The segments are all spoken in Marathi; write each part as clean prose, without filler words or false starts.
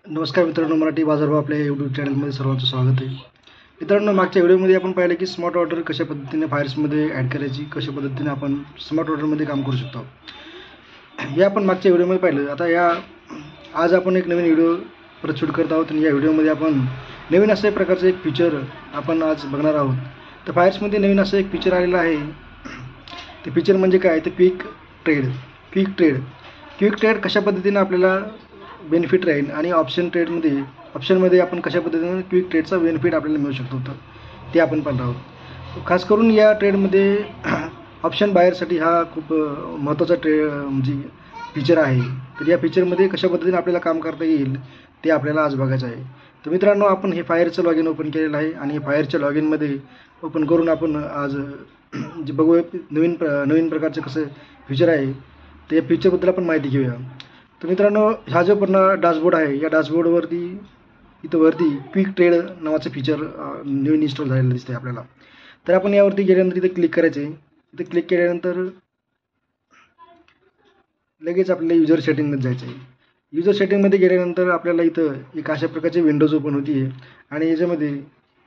नमस्कार मित्रांनो, मराठी बाजारभाव आपल्या यूट्यूब चॅनलमध्ये सर्वांचं स्वागत आहे. मित्रांनो, मागच्या व्हिडिओमध्ये आपण पाहिलं की स्मार्ट ऑर्डर कशा पद्धतीने फायर्समध्ये ॲड करायची, कशा पद्धतीने आपण स्मार्ट ऑर्डरमध्ये काम करू शकतो, हे आपण मागच्या व्हिडिओमध्ये पाहिलं. आज आपण एक नवीन व्हिडिओ परत शूट करत आहोत आणि या व्हिडिओमध्ये आपण नवीन अशा प्रकारचं एक फीचर आपण आज बघणार आहोत. तर फायर्समध्ये नवीन असं एक फीचर आलेलं आहे. ते फीचर म्हणजे काय, तर क्विक ट्रेड कशा पद्धतीने आपल्याला बेनिफिट राहील आणि ऑप्शनमध्ये आपण कशा पद्धतीने क्विक ट्रेडचा बेनिफिट आपल्याला मिळू शकतो, तर ते आपण पाहणार आहोत. खास करून या ट्रेडमध्ये ऑप्शन बायरसाठी हा खूप महत्त्वाचा म्हणजे फीचर आहे. तर या फीचरमध्ये कशा पद्धतीने आपल्याला काम करता येईल ते आपल्याला आज बघायचं आहे. तर मित्रांनो, आपण हे फायरचं लॉगिन ओपन केलेलं आहे आणि फायरच्या लॉगिनमध्ये ओपन करून आपण आज जे बघूया नवीन प्रकारचं कसं फीचर आहे, तर या फीचरबद्दल आपण माहिती घेऊया. तर मित्रांनो, हा जो पूर्ण डॅशबोर्ड आहे, या डॅशबोर्डवरती वरती क्विक ट्रेड नावाचं फीचर नवीन इन्स्टॉल झालेलं दिसते आपल्याला. तर आपण यावरती गेल्यानंतर इथे क्लिक करायचं आहे. इथे क्लिक केल्यानंतर लगेच आपल्याला युजर सेटिंगमध्ये जायचं आहे. युजर सेटिंगमध्ये गेल्यानंतर आपल्याला इथं एक अशा प्रकारची विंडोज ओपन होती आहे आणि याच्यामध्ये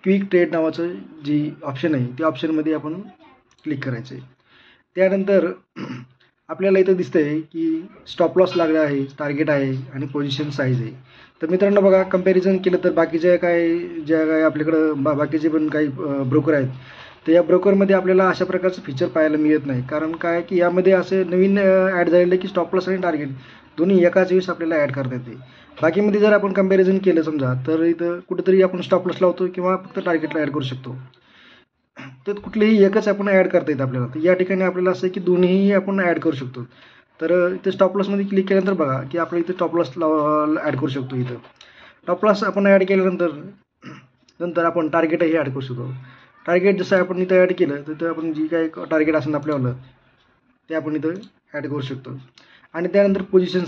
क्विक ट्रेड नावाचं जी ऑप्शन आहे त्या ऑप्शनमध्ये आपण क्लिक करायचं आहे. त्यानंतर आपल्याला इथं दिसतंय की स्टॉप लॉस लागला आहे, टार्गेट आहे आणि पोझिशन साईज आहे. तर मित्रांनो बघा, कंपॅरिझन केलं तर बाकीच्या ज्या काय आपल्याकडं बाकीचे पण काही ब्रोकर आहेत, तर या ब्रोकरमध्ये आपल्याला अशा प्रकारचं फीचर पाहायला मिळत नाही. कारण काय की यामध्ये असे नवीन ॲड झालेलं आहे की स्टॉप लॉस आणि टार्गेट दोन्ही एकाच वेळेस आपल्याला ॲड करता येते. बाकीमध्ये जर आपण कंपॅरिझन केलं समजा, तर इथं कुठेतरी आपण स्टॉप लॉस लावतो किंवा फक्त टार्गेटला ॲड करू शकतो. तर कुठलीही एकच आपण ॲड करता येतं आपल्याला. तर या ठिकाणी आपल्याला असं आहे की दोन्हीही आपण ॲड करू शकतो. तर इथे स्टॉप लॉसमध्ये क्लिक केल्यानंतर बघा की आपण इथे स्टॉप लॉस ॲड करू शकतो. इथं स्टॉप लॉस आपण ॲड केल्यानंतर आपण टार्गेटही ॲड करू शकतो. टार्गेट जसं आपण इथं ॲड केलं तर आपण जी काही टार्गेट असेल आपल्याला ते आपण इथं ॲड करू शकतो. आणि त्यानंतर पोझिशन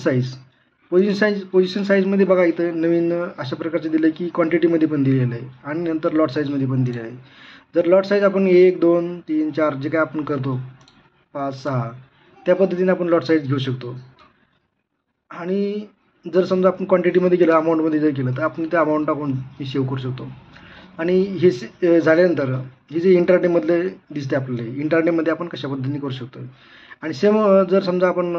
साईजमध्ये बघा इथं नवीन अशा प्रकारचं दिलं की क्वांटिटीमध्ये पण दिलेलं आहे आणि नंतर लॉट साईजमध्ये पण दिलेलं आहे. जर लॉट साईज आपण 1, 2, 3, 4 जे काय आपण करतो 5, 6 त्या पद्धतीने आपण लॉट साईज घेऊ शकतो. आणि जर समजा आपण क्वांटिटीमध्ये गेलो, अमाऊंटमध्ये जर केलं, तर आपण ते अमाऊंट टाकून हे सेव्ह करू शकतो. आणि हे झाल्यानंतर हे जे इंटरडेमधले दिसते आपल्याला, इंटरडेमध्ये आपण कशा पद्धतीने करू शकतो. आणि सेम जर समजा आपण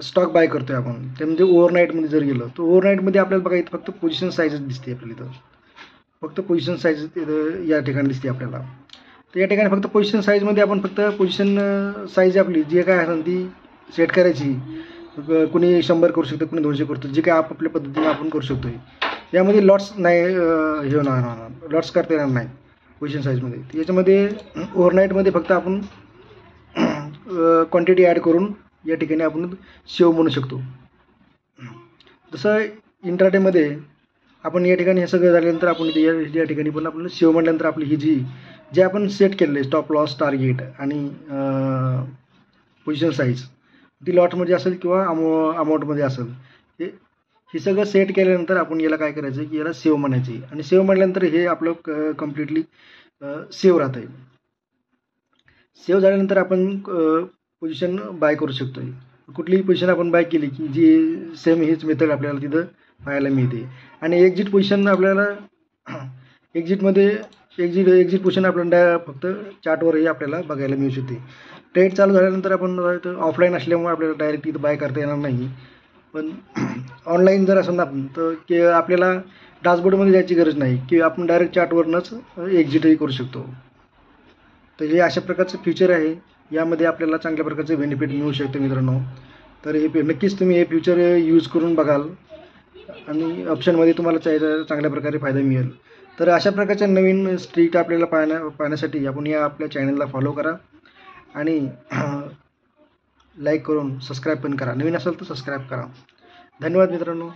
स्टॉक बाय करतोय आपण, त्यामध्ये ओव्हरनाईटमध्ये जर गेलं, तर ओव्हरनाईटमध्ये आपल्याला बघा इथं फक्त पोझिशन साईजच दिसते आपल्याला. इथं फक्त पोझिशन साईज या ठिकाणी दिसते आपल्याला. तर या ठिकाणी फक्त पोझिशन साईजमध्ये आपण फक्त पोझिशन साईज आपली जी काय असेल ती सेट करायची. कुणी 100 करू शकतं, कुणी 200 करतो, जे काय आपापल्या पद्धतीने आपण करू शकतो. यामध्ये लॉट्स नाही हे होणार, लॉट्स करता येणार नाही पोझिशन साईजमध्ये. याच्यामध्ये ओव्हरनाईटमध्ये फक्त आपण क्वांटिटी ॲड करून या ठिकाणी आपण सेव्ह म्हणू शकतो. जसं इंट्राडेमध्ये आपण या ठिकाणी हे सगळं झाल्यानंतर आपण इथे या ठिकाणी पण आपल्याला सेव्ह म्हटल्यानंतर आपली ही जे आपण सेट केलेलं आहे स्टॉप लॉस, टार्गेट आणि पोझिशन साईज, ती लॉटमध्ये असेल किंवा अमाऊंटमध्ये असेल, हे सगळं सेट केल्यानंतर आपण याला काय करायचं की याला सेव्ह म्हणायचं आहे. आणि सेव्ह म्हटल्यानंतर हे आपलं कम्प्लिटली सेव्ह राहतं आहे. सेव्ह झाल्यानंतर आपण पोझिशन बाय करू शकतो. कुठलीही पोझिशन आपण बाय केली की जी सेम हीच मेथड आपल्याला तिथं पाहायला मिळते. आणि एक्झिट पोझिशन आपल्याला एक्झिट पोझिशन आपल्याला फक्त चार्टवरही आपल्याला बघायला मिळू शकते. ट्रेड चालू झाल्यानंतर आपण ऑफलाईन असल्यामुळे आपल्याला डायरेक्ट इथं बाय करता येणार नाही. पण ऑनलाईन जर असेल ना आपण, तर की आपल्याला डॅशबोर्डमध्ये जायची गरज नाही की आपण डायरेक्ट चार्टवरनंच एक्झिटही करू शकतो. तर हे अशा प्रकारचं फीचर आहे. यामध्ये आपल्याला चांगल्या प्रकारचे बेनिफिट मिळू शकते मित्रांनो. तर हे नक्कीच तुम्ही हे फीचर यूज करून बघाल आणि ऑप्शनमध्ये तुम्हाला चांगल्या प्रकारे फायदा मिळेल. तर अशा प्रकारच्या नवीन स्ट्रीट आपल्याला पाहण्यासाठी आपण या आपल्या चॅनलला फॉलो करा आणि लाईक करून सबस्क्राईब पण करा. नवीन असेल तर सबस्क्राईब करा. धन्यवाद मित्रांनो.